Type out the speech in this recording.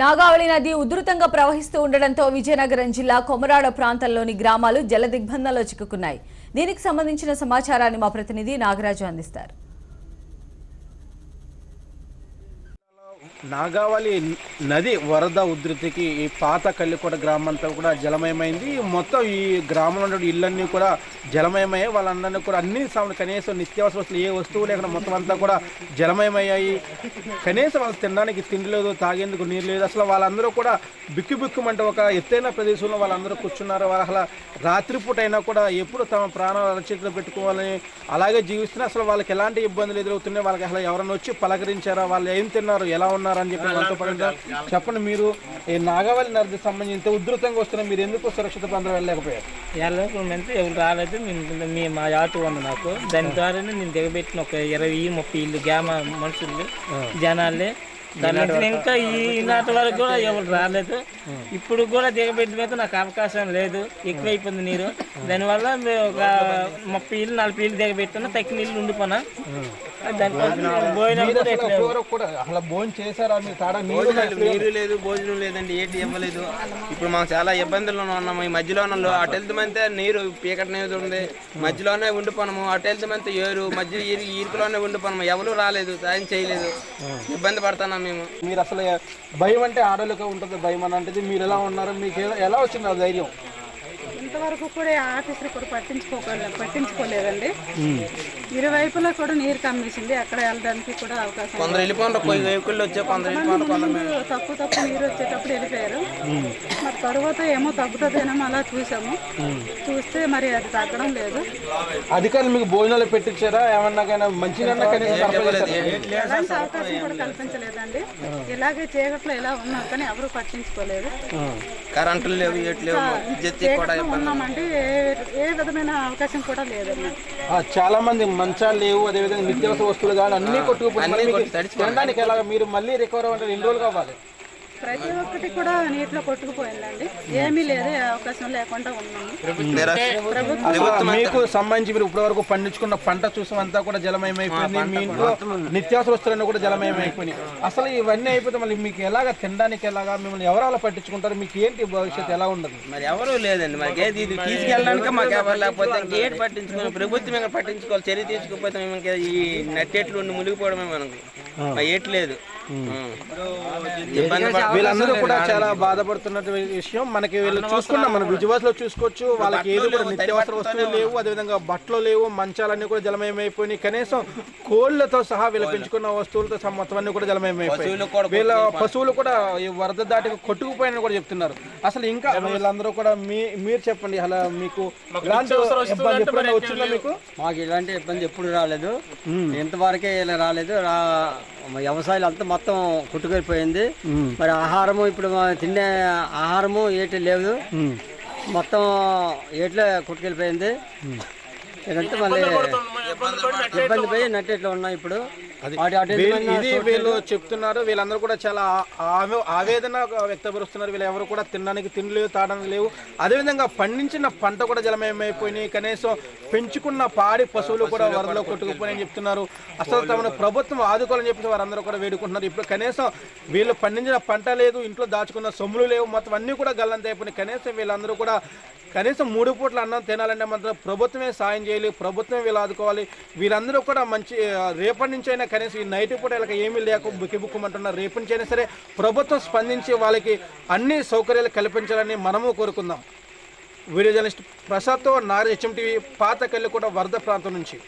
నాగావళి నది ఉధృతంగా ప్రవహిస్తూ ఉండడంతో విజయనగరం జిల్లా కొమరాడ ప్రాంతంలోని గ్రామాలు జలదిగ్బంధంలో చిక్కుకున్నాయి. దీనికి సంబంధించిన సమాచారాన్ని మా ప్రతినిధి నాగరాజు అందిస్తారు. నాగావళి నది వరద ఉధృతికి ఈ పాత కల్లికోట గ్రామం అంతా కూడా జలమయమైంది. మొత్తం ఈ గ్రామంలో ఉన్న ఇళ్ళన్నీ కూడా జలమయమయ్యాయి. వాళ్ళందరినీ కూడా అన్ని కనీసం నిత్యావసర వస్తువులు ఏ వస్తువు లేకుండా మొత్తం అంతా కూడా జలమయమయ్యాయి. కనీసం వాళ్ళు తినడానికి తిండి లేదు, తాగేందుకు నీరు లేదు. అసలు వాళ్ళందరూ కూడా బిక్కుబిక్కుమంటే ఒక ఎత్తైన ప్రదేశంలో వాళ్ళందరూ కూర్చున్నారు. వాళ్ళు అసలు రాత్రిపూట అయినా కూడా ఎప్పుడు తమ ప్రాణాలు అరచేతిలో పెట్టుకోవాలని అలాగే జీవిస్తున్నారు. అసలు వాళ్ళకి ఎలాంటి ఇబ్బందులు ఎదురవుతున్నాయి, వాళ్ళకి అసలు ఎవరైనా వచ్చి పలకరించారా, వాళ్ళు ఏం తిన్నారు, ఎలా ఉన్నారు అని చెప్పి మనతో పడిందా చెప్పండి. మీరు ఈ నాగావళి నదికి సంబంధించి ఉధృతంగా వస్తున్నా, మీరు ఎందుకు సురక్షిత ప్రాంతం వెళ్ళలేకపోయారు? ఎవరు రాలేదు. మా ఆటో ఉంది నాకు, దాని ద్వారానే నేను దిగబెట్టిన ఒక 20-30 ఇల్లు గ్రామ మనుషులు జనాలే. దాని ఇంకా ఈనాటి వరకు కూడా ఎవరు రాలేదు. ఇప్పుడు కూడా దిగబెట్టి మీద నాకు అవకాశం లేదు, ఎక్కువైపోయింది నీరు. దానివల్ల ఒక 30 ఇల్లు 40 ఇల్లు దిగబెట్టినా తక్కిన ఇల్లు ఉండిపోయినా. నీరు లేదు, భోజనం లేదండి, ఏంటి ఇవ్వలేదు. ఇప్పుడు మాకు చాలా ఇబ్బందులు ఉన్నాము. ఈ మధ్యలో అటు వెళ్తామంటే నీరు పీకటనేది ఉంది, మధ్యలోనే ఉండిపోనము. అటు వెళ్తామంటే ఏరు మధ్య ఈరుకులోనే ఉండిపోనము. ఎవరు రాలేదు, సాయం చేయలేదు, ఇబ్బంది పడుతున్నాం మేము. మీరు అసలు భయం అంటే ఆడోళ్ళకే ఉంటుంది భయం అని అంటే, మీరు ఎలా ఉన్నారు, మీకు ఎలా వచ్చింది ఆ ధైర్యం? ఇంతవరకు కూడా ఆఫీసులు కూడా పట్టించుకోలేదండి. ఇరువైపులా కూడా నీరు కమ్మేసింది, అక్కడ వెళ్ళడానికి కూడా అవకాశం. కొందరు వెళ్ళిపోండి, తక్కువ నీరు వచ్చేటప్పుడు వెళ్ళిపోయారు. మరి తర్వాత ఏమో తగ్గుతుందేమో అలా చూసాము. చూస్తే మరి అది తగ్గడం లేదు. అధికారులు మీకు భోజనాలు పెట్టించారా, ఏమన్నా మంచి ఎలాంటి అవకాశం కూడా కల్పించలేదండి. ఇలాగే చీకట్లో ఇలా ఉన్నారు కానీ ఎవరు పట్టించుకోలేదు. కరెంటులు లేవు, ఉన్నామంటే ఏ విధమైన అవకాశం కూడా లేదండి. చాలా మంది మంచాలు లేవు, అదేవిధంగా నిత్యావసర వస్తువులు కానీ అన్ని కొట్టుకుపోయి ఎలా మీరు మళ్ళీ రికవర్ అవ్వాలంటే 2 రోజులు కావాలి. ప్రతి ఒక్కటి కూడా నీటిలో కొట్టుకుపోయిందండి, ఏమీ లేదు, అవకాశం లేకుండా ఉన్నాము. మీకు సంబంధించి మీరు ఇప్పటి వరకు పండించుకున్న పంట చూసామంతా కూడా జలమయమైపోయింది. మీ ఇంట్లో నిత్యావసర వస్తువులన్నీ కూడా జలమయమైపోయినాయి. అసలు ఇవన్నీ అయిపోతే మళ్ళీ మీకు ఎలాగా తినడానికి ఎలాగా, మిమ్మల్ని ఎవరు అలా పట్టించుకుంటారు, మీకు ఏంటి భవిష్యత్తు ఎలా ఉండదు? మరి ఎవరు లేదండి, మరి ఇది తీసుకెళ్ళడానికి మాకు ఎవరు లేకపోతే గేట్ పట్టించుకోవాలి, ప్రభుత్వం ఇంకా పట్టించుకోవాలి. చర్య తీసుకుపోతే మేము ఈ నట్టేట్లు ఉండి మునిగిపోవడమే మనకు, ఏట్ లేదు. వీళ్ళందరూ కూడా చాలా బాధపడుతున్న విషయం. మనకి వీళ్ళు చూసుకున్నాం, మన విజువల్స్ లో చూసుకోవచ్చు. వాళ్ళకి ఏది కూడా నిత్యావసర వస్తువులు లేవు, అదేవిధంగా బట్టలు లేవు, మంచాలన్నీ కూడా జలమయమైపోయినాయి. కనీసం కోళ్లతో సహా వీళ్ళు పెంచుకున్న వస్తువులతో మొత్తం అన్ని కూడా జలమయమైపోయాయి. వీళ్ళ పశువులు కూడా ఈ వరద దాటి కొట్టుకుపోయినని కూడా చెప్తున్నారు. అసలు ఇంకా వీళ్ళందరూ కూడా మీరు చెప్పండి, అలా మీకు ఇలాంటి ఇబ్బంది ఎప్పుడైనా వచ్చిందా? మీకు మాకు ఇలాంటి ఇబ్బంది ఎప్పుడు రాలేదు, ఇంతవరకే ఇలా రాలేదు. వ్యవసాయాలు అంతా మొత్తం కొట్టుకెళ్ళిపోయింది. మరి ఆహారము ఇప్పుడు తినే ఆహారము ఏటి లేదు, మొత్తం ఏట్లో కొట్టుకెళ్ళిపోయింది. ఇదంతా మళ్ళీ ఇబ్బంది పోయి నట్టేట్లో ఉన్నాయి. ఇప్పుడు ఇది వీళ్ళు చెప్తున్నారు. వీళ్ళందరూ కూడా చాలా ఆవేదన వ్యక్తపరుస్తున్నారు. వీళ్ళు ఎవరు కూడా తినడానికి తిండి లేవు, తాగడానికి లేవు. అదేవిధంగా పండించిన పంట కూడా జలమయమైపోయినాయి. కనీసం పెంచుకున్న పాడి పశువులు కూడా వరదలో కొట్టుకుపోయినాయని చెప్తున్నారు. అసలు తమను ప్రభుత్వం ఆదుకోవాలని చెప్పేసి వారందరూ కూడా వేడుకుంటున్నారు. ఇప్పుడు కనీసం వీళ్ళు పండించిన పంట లేదు, ఇంట్లో దాచుకున్న సొమ్ములు లేవు, మొత్తం అన్నీ కూడా గల్లంత అయిపోయినాయి. కనీసం వీళ్ళందరూ కూడా కనీసం 3 పూట్ల అన్నం తినాలంటే మాత్రం ప్రభుత్వమే సాయం చేయాలి, ప్రభుత్వమే వీళ్ళు ఆదుకోవాలి. వీళ్ళందరూ కూడా మంచి రేపటి నుంచి అయినా కనీసం ఈ నైట్ పూట వీళ్ళకి ఏమీ లేక బుక్కిబుక్కుమంటున్నారు. రేపటి నుంచి అయినా సరే ప్రభుత్వం స్పందించి వాళ్ళకి అన్ని సౌకర్యాలు కల్పించాలని మనము కోరుకుందాం. వీడియో జర్నలిస్ట్ ప్రసాద్తో నాగరాజ్, HM TV, పాత కల్లికోట వరద ప్రాంతం నుంచి.